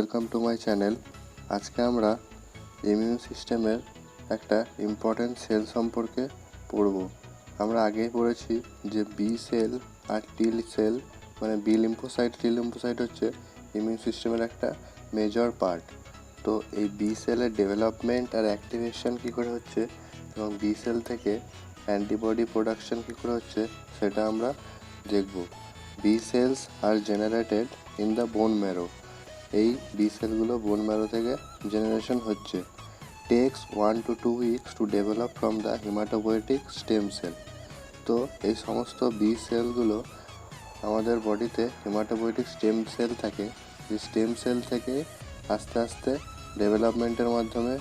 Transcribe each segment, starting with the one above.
Welcome to my channel. আজকে আমরা immune সিস্টেমের একটা ইম্পর্ট্যান্ট সেল সম্পর্কে পড়ব। আমরা আগেই পড়েছি যে বি সেল আর টি সেল, মানে বি লিম্ফোসাইট টি লিম্ফোসাইট হচ্ছে ইমিউন সিস্টেমের একটা মেজর পার্ট। তো এই বি সেলের ডেভেলপমেন্ট আর অ্যাক্টিভেশন কী করে হচ্ছে এবং বি সেল থেকে অ্যান্টিবডি প্রোডাকশন কী করে হচ্ছে সেটা আমরা দেখব। B cells are generated in the bone marrow. এই বি সেলগুলো বোন ম্যারো থেকে জেনারেশন হচ্ছে। Takes 1 to 2 weeks to develop from the haematopoietic stem cell. তো এই সমস্ত বি সেলগুলো আমাদের বডিতে হিমাটোপয়েটিক স্টেম সেল থাকে। এই স্টেম সেল থেকে আস্তে আস্তে ডেভেলপমেন্টের মাধ্যমে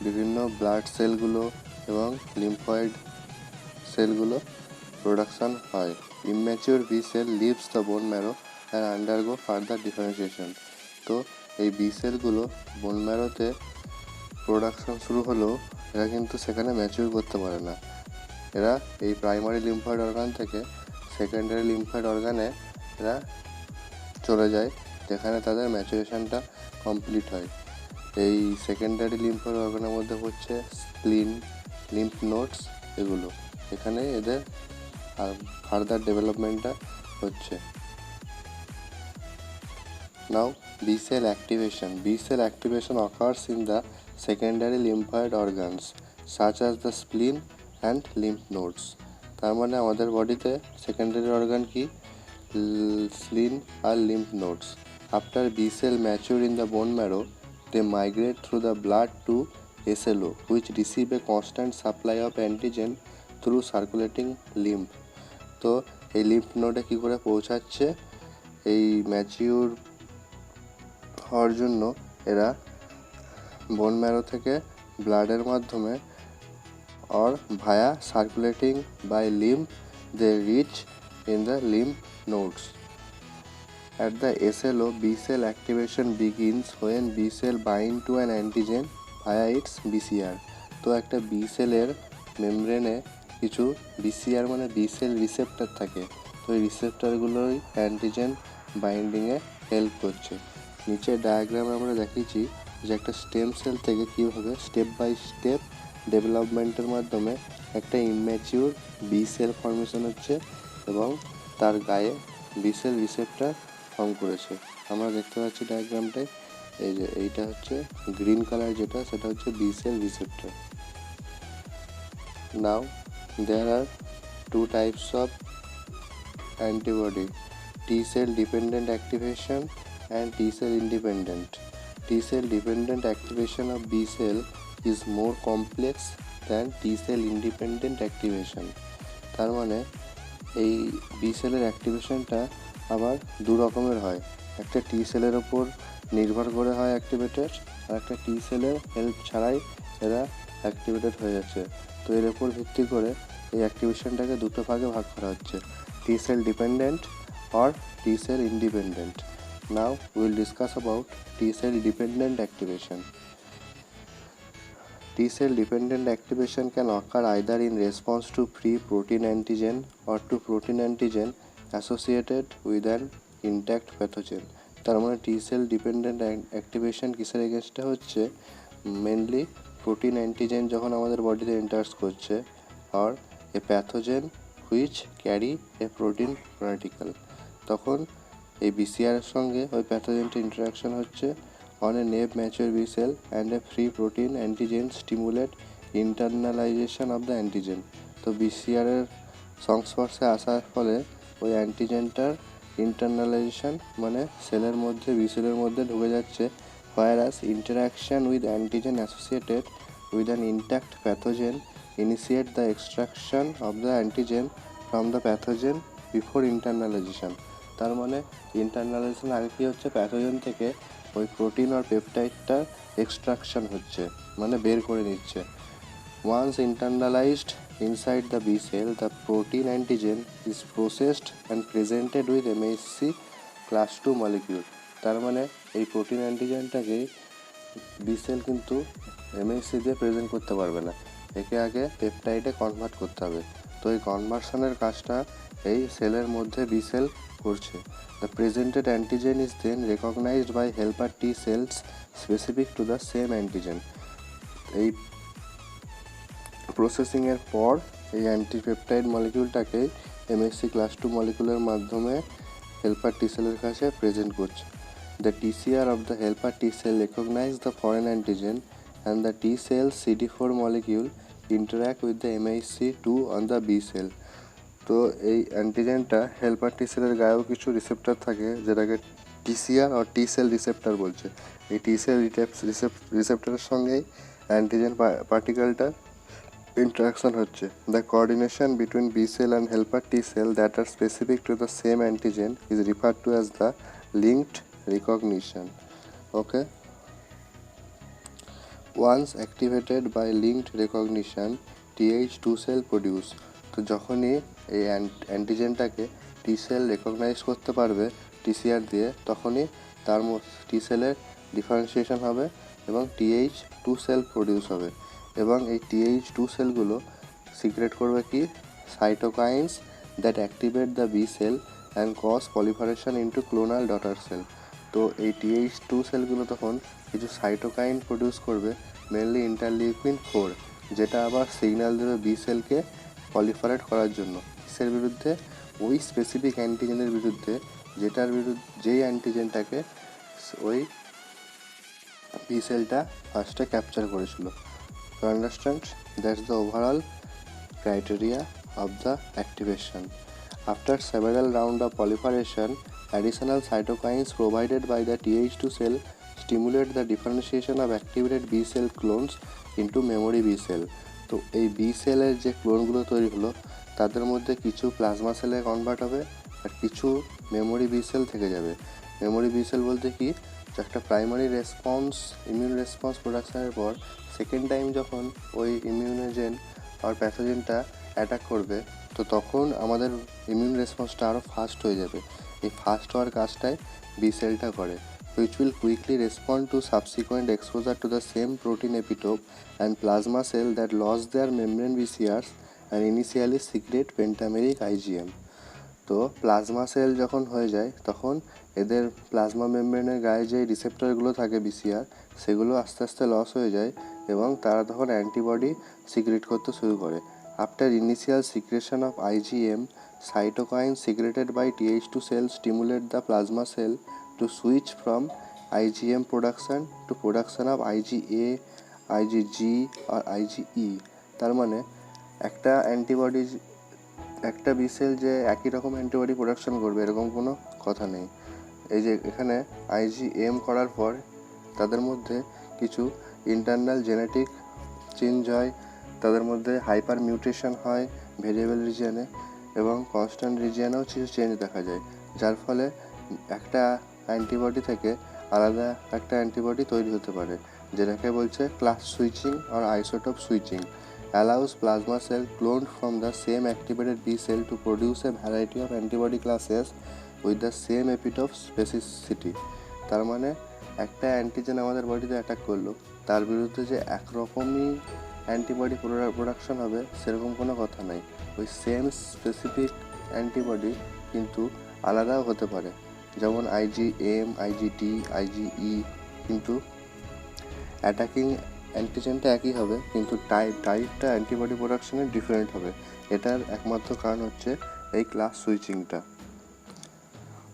বিভিন্ন ব্লাড সেলগুলো এবং লিম্ফয়েড সেলগুলো প্রোডাকশান হয়। Immature B cell leaves the bone marrow and undergo further differentiation. তো এই বি সেলগুলো বোন ম্যারোতে প্রোডাকশন শুরু হলেও এরা কিন্তু সেখানে ম্যাচিউর করতে পারে না। এরা এই প্রাইমারি লিম্ফয়েড অর্গান থেকে সেকেন্ডারি লিম্ফয়েড অর্গানে এরা চলে যায়, যেখানে তাদের ম্যাচুরেশনটা কমপ্লিট হয়। এই সেকেন্ডারি লিম্ফয়েড অর্গানের মধ্যে হচ্ছে স্প্লিন, লিম্ফ নোডস, এগুলো এখানে এদের ফার্দার ডেভেলপমেন্টটা হচ্ছে। Now, B cell activation. B cell activation occurs in the secondary lymphoid organs such as the spleen and lymph nodes. তার মানে আমাদের বডিতে সেকেন্ডারি অর্গান কি? স্প্লিন আর lymph nodes. After B cell mature in the bone marrow, they migrate through the blood to SLO, which receive a constant supply of antigen through circulating lymph. তো এই lymph নোডে কী করে পৌঁছাচ্ছে? এই mature হওয়ার জন্য এরা বোন ম্যারো থেকে ব্লাডের মাধ্যমে or via circulating by lymph they reach in the lymph nodes. At the SLO, B cell activation begins when B cell bind to an antigen via its BCR. তো একটা বি সেলের মেমব্রেনে কিছু BCR মানে B cell receptor থাকে। তো এই রিসেপ্টরগুলোই antigen বাইন্ডিংয়ে help করছে। নিচের ডায়াগ্রামে আমরা দেখিয়েছি যে একটা স্টেম সেল থেকে কীভাবে স্টেপ বাই স্টেপ ডেভেলপমেন্টের মাধ্যমে একটা ইম্যাচিউর বি সেল ফর্মেশন হচ্ছে এবং তার গায়ে বি সেল রিসেপ্টর ফর্ম করেছে। আমরা দেখতে পাচ্ছি ডায়াগ্রামটায় এই যে এইটা হচ্ছে গ্রিন কালার, যেটা সেটা হচ্ছে B cell receptor. Now there are two types of antibody, T cell dependent activation and T cell independent. T cell dependent activation of B cell is more complex than T cell independent activation. তার মানে এই B সেলের অ্যাক্টিভেশনটা আবার দু রকমের হয়। একটা টি সেলের ওপর নির্ভর করে হয় অ্যাক্টিভেটেড, আর একটা টি সেলের হেল্প ছাড়াই এরা অ্যাক্টিভেটেড হয়ে যাচ্ছে। তো এর ওপর ভিত্তি করে এই অ্যাক্টিভেশনটাকে দুটো ভাগে ভাগ করা হচ্ছে, টি sell dependent or T cell independent. Now we will discuss about T cell dependent activation. T cell dependent activation can occur either in response to free protein antigen or to protein antigen associated with an intact pathogen. তার মানে টি sell dependent activation কিসের এগেনস্টে হচ্ছে? Mainly protein antigen যখন আমাদের বডিতে enters করছে আর a pathogen which carry a protein particle, তখন এই বিসিআরের সঙ্গে ওই প্যাথোজেনটি ইন্টারাকশন হচ্ছে on a naive mature B cell and a free protein antigen stimulate internalisation of the antigen. তো বিসিআরের সংস্পর্শে আসার ফলে ওই অ্যান্টিজেনটার ইন্টারনালাইজেশন মানে সেলের মধ্যে বি সেলের মধ্যে ঢুকে যাচ্ছে, whereas interaction with antigen associated with an intact pathogen initiate the extraction of the antigen from the pathogen before internalization. তার মানে ইন্টারনালাইজেশন আগে কী হচ্ছে? প্যাথোজেন থেকে ওই প্রোটিন আর পেপটাইডটার এক্সট্রাকশন হচ্ছে, মানে বের করে নিচ্ছে। Once internalised inside the B cell, the protein antigen is processed and presented with MHC class 2 molecule. তার মানে এই প্রোটিন অ্যান্টিজেনটাকে বি সেল কিন্তু MHC দিয়ে প্রেজেন্ট করতে পারবে না, একে আগে পেপটাইডে কনভার্ট করতে হবে। তো এই কনভার্সনের কাজটা এই সেলের মধ্যে বি সেল করছে। The presented antigen is then recognised by helper T cells specific to the same antigen. এই প্রসেসিংয়ের পর এই অ্যান্টিপেপটাইড মলিকিউলটাকে এমএসসি ক্লাস 2 মলিকিউলের মাধ্যমে হেল্পার টি সেলের কাছে প্রেজেন্ট করছে। The TCR of the helper T cell recognize the foreign antigen and the T cell CD4 molecule interact with the MHC2 on the B cell. তো এই অ্যান্টিজেনটা হেল্পার টি সেলের গায়েও কিছু রিসেপ্টর থাকে যেটাকে টিসিআর আর টি সেল রিসেপ্টর বলছে। এই টি সেল রিসেপ্টরের সঙ্গেই অ্যান্টিজেন পার্টিকেলটা interaction হচ্ছে। The coordination between B cell and helper T cell that are specific to the same antigen is referred to as the linked recognition. Okay. Once activated by linked recognition, TH2 cell produce. তো যখনই এই অ্যান্টিজেনটাকে টি sell recognise করতে পারবে TCR দিয়ে, তখনই তার টি সেলের differentiation হবে এবং TH2 সেল প্রডিউস হবে। এবং এই TH2 সেলগুলো সিক্রেট করবে কি cytokines that activate the B cell and cause proliferation into clonal daughter cell. তো এই TH2 সেলগুলো তখন কিছু সাইটোকাইন প্রডিউস করবে, মেনলি ইন্টারলিউকিন 4, যেটা আবার সিগন্যাল দেবে বি সেলকে পলিফারেট করার জন্য। কিসের বিরুদ্ধে? ওই স্পেসিফিক অ্যান্টিজেনের বিরুদ্ধে, যেই অ্যান্টিজেনটাকে ওই বি সেলটা ফার্স্টে ক্যাপচার করেছিল। To understand, that's the overall criteria of the activation. After several rounds of proliferation, additional cytokines provided by the TH2 cell stimulate the differentiation of activated B cell clones into memory B cell. তো এই B সেলের যে ক্লোনগুলো তৈরি হলো তাদের মধ্যে কিছু plasma সেলে কনভার্ট হবে আর কিছু মেমোরি বি সেল থেকে যাবে। মেমোরি বি সেল বলতে কি, একটা প্রাইমারি রেসপন্স ইমিউন রেসপন্স প্রোডাকশানের পর সেকেন্ড টাইম যখন ওই ইমিউনোজেন আর প্যাথোজেনটা অ্যাটাক করবে, তো তখন আমাদের ইমিউন রেসপন্সটা আরও ফাস্ট হয়ে যাবে। এই ফাস্ট হওয়ার কাজটাই বি সেলটা করে, which will quickly respond to subsequent exposure to the same protein epitope and plasma cell that lost their membrane BCRs and initially secrete pentameric IgM. তো প্লাজমা সেল যখন হয়ে যায় তখন এদের প্লাজমা মেমব্রেনের গায়ে যে রিসেপ্টরগুলো থাকে বিসিআর, সেগুলো আস্তে আস্তে লস হয়ে যায় এবং তারা তখন অ্যান্টিবডি সিক্রেট করতে শুরু করে। After initial secretion of IgM, cytokines secreted by TH2 cells stimulate the plasma cell to switch from IgM production to production of IgA, IgG or IgE. তার মানে একটা বি সেল যে একই রকম অ্যান্টিবডি প্রোডাকশন করবে এরকম কোনো কথা নেই। এই যে এখানে IgM করার পর তাদের মধ্যে কিছু ইন্টারনাল জেনেটিক চেঞ্জ হয়, তাদের মধ্যে হাইপার মিউটেশন হয় ভেরিয়েবল রিজিয়নে এবং কনস্ট্যান্ট রিজিয়নেও কিছু চেঞ্জ দেখা যায়, যার ফলে একটা অ্যান্টিবডি থেকে আলাদা একটা অ্যান্টিবডি তৈরি হতে পারে, যেটাকে বলছে ক্লাস সুইচিং আর isotope switching. allows plasma cell cloned from the same activated B cell to produce a variety of antibody classes with the same epitope specificity. তার মানে একটা অ্যান্টিজেন আমাদের বডিতে অ্যাটাক করলো, তার বিরুদ্ধে যে একরকমই অ্যান্টিবডি প্রোডাকশন হবে সেরকম কোনো কথা নাই। ওই সেম স্পেসিফিক অ্যান্টিবডি কিন্তু আলাদাও হতে পারে, যেমন IgM, IgD, IgE, কিন্তু অ্যাটাকিং অ্যান্টিজেনটা একই হবে কিন্তু টাইপটা অ্যান্টিবডি প্রোডাকশনের ডিফারেন্ট হবে। এটার একমাত্র কারণ হচ্ছে এই ক্লাস সুইচিংটা।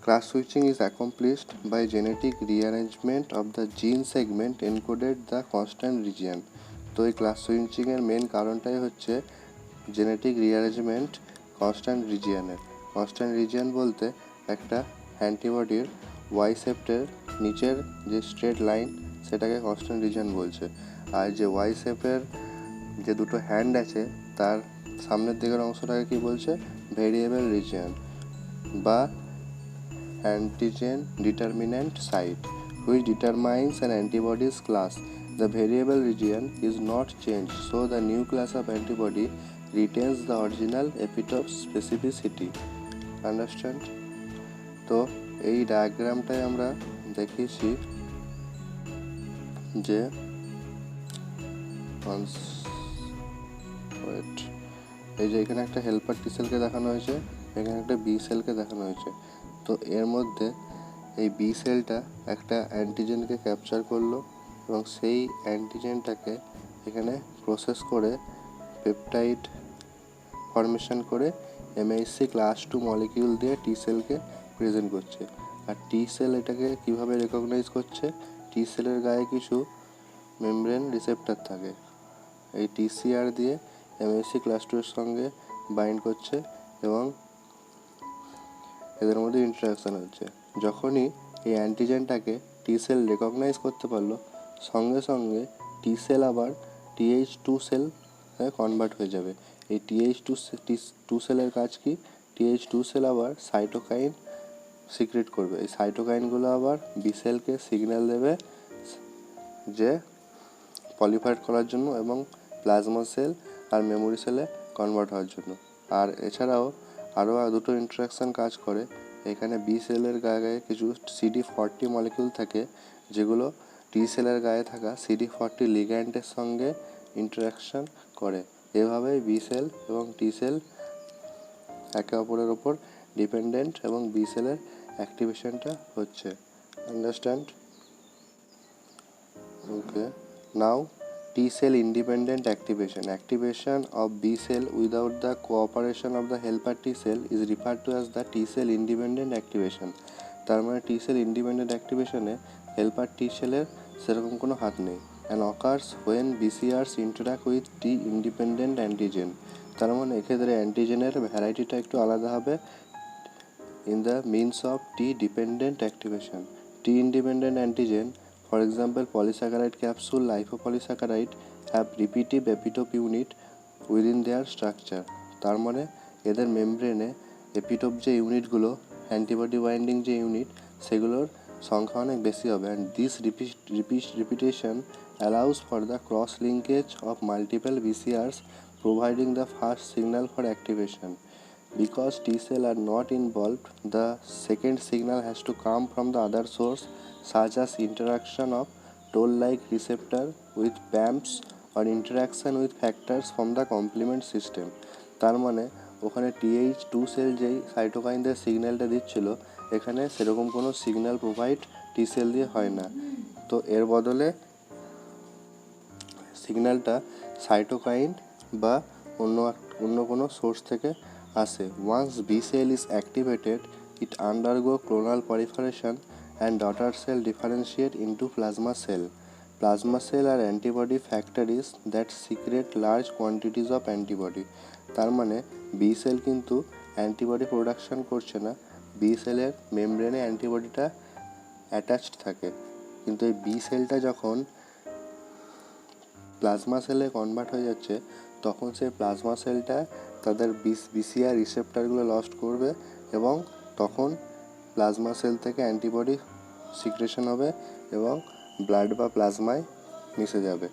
Class switching is accomplished by genetic rearrangement of the gene segment encoded the constant region. তো এই ক্লাস সুইচিংয়ের মেন কারণটাই হচ্ছে জেনেটিক রিঅ্যারেঞ্জমেন্ট কনস্ট্যান্ট রিজিয়নের। কনস্ট্যান্ট রিজিয়ন বলতে একটা অ্যান্টিবডির ওয়াই সেপ্টের নিচের যে স্ট্রেট লাইন সেটাকে কনস্ট্যান্ট রিজিয়ন বলছে, আর যে ওয়াই শেপের যে দুটো হ্যান্ড আছে তার সামনের দিকের অংশটাকে কি বলছে ভেরিয়েবল রিজিয়ন বা antigen determinant site, which determines an antibody's class. The variable region is not change, so the new class of antibody retains the original epitope specificity. Understand? তো এই ডায়াগ্রামটায় আমরা দেখিয়েছি যে এই যে এখানে একটা হেল্পার টি সেলকে দেখানো হয়েছে, এখানে একটা বি সেলকে দেখানো হয়েছে। তো এর মধ্যে এই বি সেলটা একটা অ্যান্টিজেনকে ক্যাপচার করলো এবং সেই অ্যান্টিজেনটাকে এখানে প্রসেস করে পেপটাইড ফর্মেশন করে এমএইচসি ক্লাস 2 মলিকিউল দিয়ে টি সেলকে প্রেজেন্ট করছে। আর টি সেল এটাকে কিভাবে রেকগনাইজ করছে, টি সেলের গায়ে কিছু মেমব্রেন রিসেপ্টর থাকে, এই টিসিআর দিয়ে এমএসসি ক্লাস 2 এর সঙ্গে বাইন্ড করছে এবং এদের মধ্যে ইন্টারাকশান হচ্ছে। যখনই এই অ্যান্টিজেনটাকে টি সেল রেকগনাইজ করতে পারলো, সঙ্গে সঙ্গে টি সেল আবার TH2 সেল কনভার্ট হয়ে যাবে। এই TH2 সেলের কাজ কি, TH2 সেল আবার সাইটোকাইন সিক্রেট করবে। এই সাইটোকাইনগুলো আবার বি সেলকে সিগন্যাল দেবে যে পলিফাইড করার জন্য এবং প্লাজমা সেল আর মেমোরি সেলে কনভার্ট হওয়ার জন্য। আর এছাড়াও আরও দুটো ইন্টারাকশান কাজ করে। এখানে বি সেলের গায়ে কিছু CD40 মলিকিউল থাকে, যেগুলো টি সেলের গায়ে থাকা CD40 লিগ্যান্ডের সঙ্গে ইন্টারাকশান করে। এভাবেই বি সেল এবং টি সেল একে অপরের ওপর ডিপেন্ডেন্ট এবং বি সেলের অ্যাক্টিভেশনটা হচ্ছে। Understand? Okay. Now, T cell independent activation. Activation of B cell without the cooperation of the helper T cell is referred to as the T cell independent activation. তার মানে T cell independent activation এ helper T cell এর সেরকম কোনো হাত নেই, and occurs when BCRs interact with T independent antigen. তার মানে এক্ষেত্রে অ্যান্টিজেনের ভ্যারাইটিটা একটু আলাদা হবে in the means of T dependent activation. T independent antigen, for example polysaccharide capsule, lipopolysaccharide, have repetitive epitope unit within their structure. তার মানে এদের মেমব্রেনে epitope যে ইউনিটগুলো, অ্যান্টিবডি বাইন্ডিং যে ইউনিট, সেগুলোর সংখ্যা অনেক বেশি হবে, and this repetition allows for the cross linkage of multiple BCRs, providing the first signal for activation. Because T cells are not involved, the second signal has to come from the other source, such as interaction of toll-like receptor with PAMPs or interaction with factors from the complement system. তার মানে ওখানে TH2 sell যেই সাইটোকাইনদের সিগন্যালটা দিচ্ছিল, এখানে সেরকম কোনো signal provide টি sell দিয়ে হয় না। তো এর বদলে সিগন্যালটা সাইটোকাইন বা অন্য কোনো সোর্স থেকে আসে। Once B cell is activated, it undergo clonal proliferation and daughter cell differentiate into plasma cell. Plasma cell are antibody factories that secrete large quantities of antibody. তার মানে বি সেল কিন্তু antibody production করছে না, B সেলের মেমব্রেনে অ্যান্টিবডিটা attached থাকে। কিন্তু এই B সেলটা যখন প্লাজমা সেলে কনভার্ট হয়ে যাচ্ছে, তখন সেই প্লাজমা সেলটা তাদের বিসিআর রিসেপ্টারগুলো লস্ট করবে এবং তখন প্লাজমা সেল থেকে অ্যান্টিবডি সিক্রেশন হবে এবং ব্লাড বা প্লাজমায় মিশে যাবে।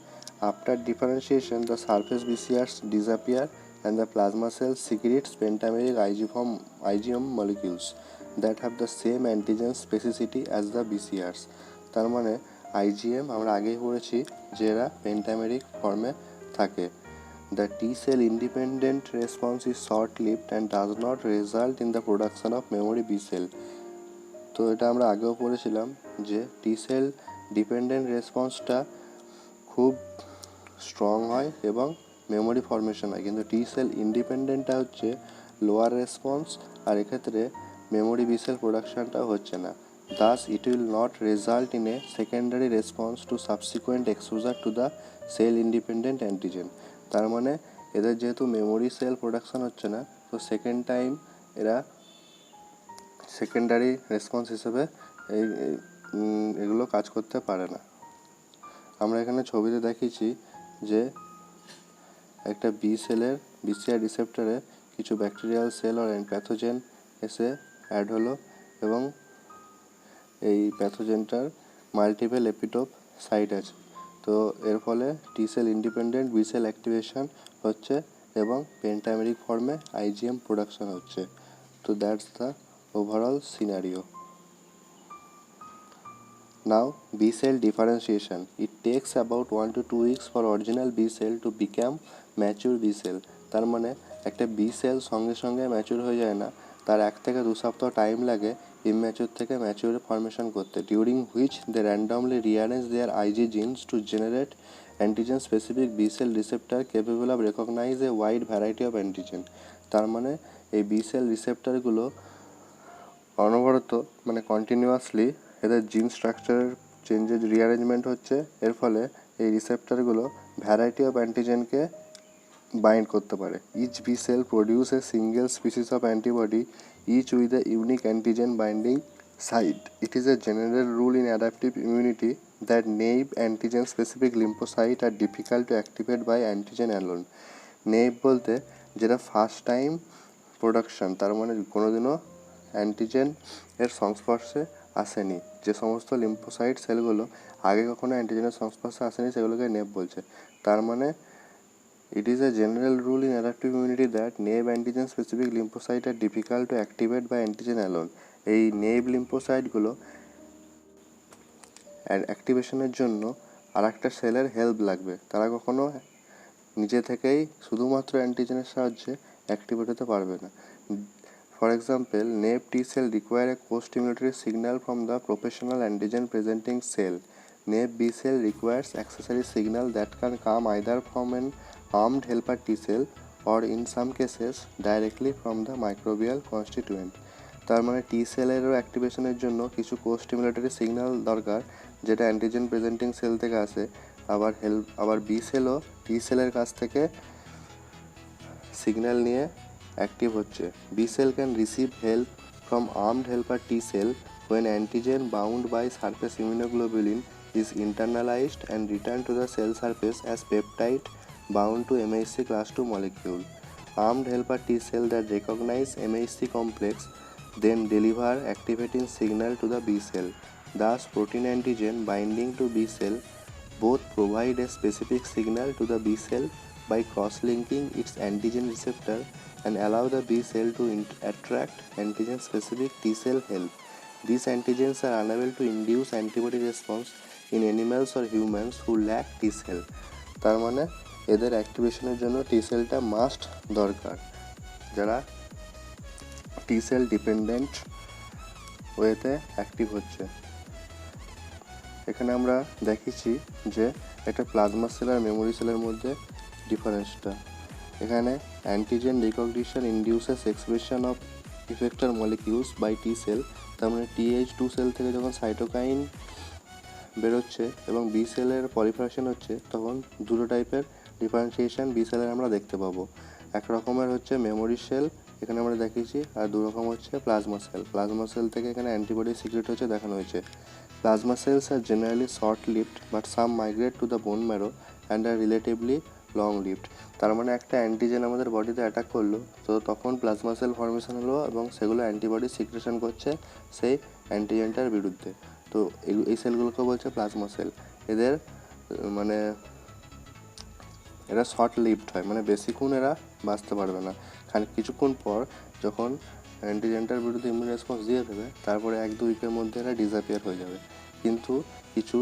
After differentiation the surface BCRs disappear and the plasma cell secretes pentameric IgM molecules that have the same antigen specificity as the BCRs. তার মানে IgM আমরা আগেই পড়েছি যে এরা পেন্টামেরিক ফর্মে থাকে। The T cell independent response is short-lived and does not result in the production of memory B cell. তো এটা আমরা আগেও পড়েছিলাম যে টি সেল ডিপেন্ডেন্ট রেসপন্সটা খুব স্ট্রং হয় এবং মেমোরি ফর্মেশন হয়, কিন্তু টি সেল ইন্ডিপেন্ডেন্টটা হচ্ছে লোয়ার রেসপন্স, আর এক্ষেত্রে মেমোরি বি সেল প্রোডাকশানটা হচ্ছে না। Thus it will not result in a secondary response to subsequent exposure to the cell independent antigen. তার মানে এদের যেহেতু মেমোরি সেল প্রোডাকশন হচ্ছে না, তো সেকেন্ড টাইম এরা সেকেন্ডারি রেসপন্স হিসেবে এগুলো কাজ করতে পারে না। আমরা এখানে ছবিতে দেখিয়েছি যে একটা বি সেলের বিসিআর রিসেপ্টরে কিছু ব্যাকটেরিয়াল সেল আর প্যাথোজেন এসে অ্যাড হলো এবং এই প্যাথোজেনটার মাল্টিপল এপিটোপ সাইট আছে। তো এর ফলে T cell independent B cell activation হচ্ছে এবং পেন্টামেরিক ফর্মে IgM প্রোডাকশন হচ্ছে। তো that's the overall scenario. Now B cell differentiation. It takes about 1 to 2 weeks for original B cell to become mature B cell. তার মানে একটা B cell সঙ্গে সঙ্গে ম্যাচুর হয়ে যায় না, তার 1 থেকে 2 সপ্তাহ টাইম লাগে ইম্যাচিওর থেকে ম্যাচিওর ফর্মেশন করতে, during which they randomly rearrange their Ig genes to generate antigen specific B cell receptor capable of recognise a wide variety of antigen. তার মানে এই বি সেল রিসেপ্টারগুলো অনবরত মানে কন্টিনিউয়াসলি এদের জিন স্ট্রাকচারের চেঞ্জেস রিঅ্যারেঞ্জমেন্ট হচ্ছে, এর ফলে এই রিসেপ্টারগুলো ভ্যারাইটি অফ অ্যান্টিজেনকে bind করতে পারে। Each B cell produce a single species of antibody, each with a unique antigen binding site. It is a general rule in adaptive immunity that naive antigen specific lymphocytes are difficult to activate by antigen alone. naive বলতে যেটা first time production, তার মানে কোনোদিনও antigen এর সংস্পর্শে আসেনি, যে সমস্ত লিম্ফোসাইট সেলগুলো আগে কখনো অ্যান্টিজেনের সংস্পর্শে আসেনি সেগুলোকে নেভ বলছে। তার মানে it is a general rule in adaptive immunity that naive antigen specific lymphocytes are difficult to activate by antigen alone. এই naive লিম্ফোসাইটগুলো অ্যাক্টিভেশনের জন্য আর একটা সেলের হেল্প লাগবে, তারা কখনো নিজে থেকেই শুধুমাত্র অ্যান্টিজেনের সাহায্যে অ্যাক্টিভেট হতে পারবে না। For example, naive T cell require a co-stimulatory signal from the professional antigen presenting cell. naive B cell requires accessory signal that can come either from an armed helper T cell or in some cases directly from the microbial constituent. তার মানে টি সেলেরও অ্যাক্টিভেশনের জন্য কিছু কোস্টিমুলেটরি signal দরকার, যেটা antigen presenting sell থেকে আসে। আবার B সেলও টি সেলের কাছ থেকে সিগন্যাল নিয়ে অ্যাক্টিভ হচ্ছে। B cell can receive help from armed helper T cell when antigen bound by surface immunoglobulin is internalized and returned to the cell surface as peptide bound to MHC class II molecule. Armed helper T cell that recognize MHC complex then deliver activating signal to the B cell. Thus, protein antigen binding to B cell both provide a specific signal to the B cell by cross-linking its antigen receptor and allow the B cell to attract antigen specific T cell help. These antigens are unable to induce antibody response in animals or humans who lack T cell. তার মানে এদের অ্যাক্টিভেশনের জন্য টি সেলটা must দরকার, যারা টি sell dependent ওয়েতে active হচ্ছে। এখানে আমরা দেখেছি যে একটা প্লাজমা সেল আর মেমোরি সেলের মধ্যে ডিফারেন্সটা। এখানে antigen recognition induces expression of effector molecules by T cell. তার মানে TH2 সেল থেকে যখন সাইটোকাইন বেরোচ্ছে এবং বি সেলের পলিফারেশন হচ্ছে, তখন দুটো টাইপের ডিফারেন্সিয়েশন বি সেলের আমরা দেখতে পাবো। এক রকমের হচ্ছে মেমোরি সেল, এখানে আমরা দেখিয়েছি, আর দু রকম হচ্ছে প্লাজমা সেল। প্লাজমা সেল থেকে এখানে অ্যান্টিবডি সিক্রেট হচ্ছে দেখানো হয়েছে। Plasma cells are generally short lived but some migrate to the bone marrow and are relatively long lived. তার মানে একটা অ্যান্টিজেন আমাদের বডিতে অ্যাটাক করলো, তো তখন প্লাজমা সেল ফর্মেশন হলো এবং সেগুলো অ্যান্টিবডি সিক্রেশন করছে সেই অ্যান্টিজেনটার বিরুদ্ধে। তো এই সেলগুলোকে বলছে প্লাজমা সেল। এদের মানে এরা শর্ট লিভড হয়, মানে বেশিক্ষণ এরা বাঁচতে পারবে না। কিছুক্ষণ পর যখন অ্যান্টিজেনটার বিরুদ্ধে ইমিউন রেসপন্স দিয়ে দেবে, তারপরে 1-2 উইকের মধ্যে এরা ডিসঅ্যাপিয়ার হয়ে যাবে। কিন্তু কিছু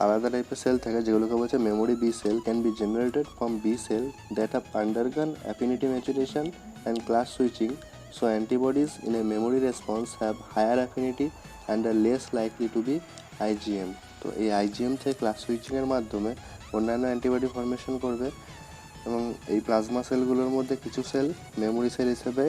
আলাদা টাইপের সেল থাকে যেগুলোকে বলছে memory B cell, can be generated from B cell that have undergone affinity maturation and class switching, so antibodies in a memory response have higher affinity and are less likely to be IgM। তো এই IgM থেকে class সুইচিংয়ের মাধ্যমে অন্যান্য antibody formation করবে এবং এই plasma সেলগুলোর মধ্যে কিছু সেল মেমোরি সেল হিসেবে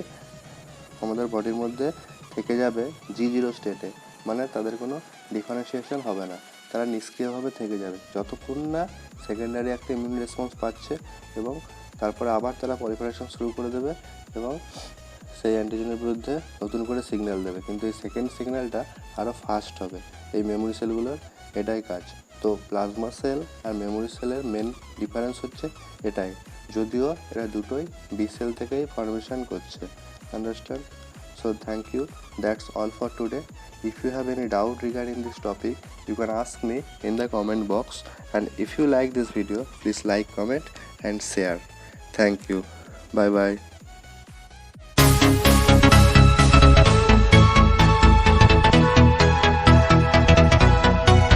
আমাদের বডির মধ্যে থেকে যাবে G0 স্টেটে, মানে তাদের কোনো ডিফারেন্সিয়েশন হবে না, তারা নিষ্ক্রিয়ভাবে থেকে যাবে যতক্ষণ না সেকেন্ডারি একটা ইমিউন রেসপন্স পাচ্ছে, এবং তারপরে আবার তারা পলিফারেশন শুরু করে দেবে এবং সেই অ্যান্টিজেনের বিরুদ্ধে নতুন করে সিগন্যাল দেবে। কিন্তু এই সেকেন্ড সিগন্যালটা আরও ফাস্ট হবে। এই মেমোরি সেলগুলোর এটাই কাজ। তো প্লাজমা সেল আর মেমোরি সেলের মেন ডিফারেন্স হচ্ছে এটাই, যদিও এরা দুটোই বি সেল থেকেই ফর্মেশন করছে। Understand? So thank you. That's all for today. If you have any doubt regarding this topic, you can ask me in the comment box. And if you like this video, please like, comment and share. Thank you. Bye bye.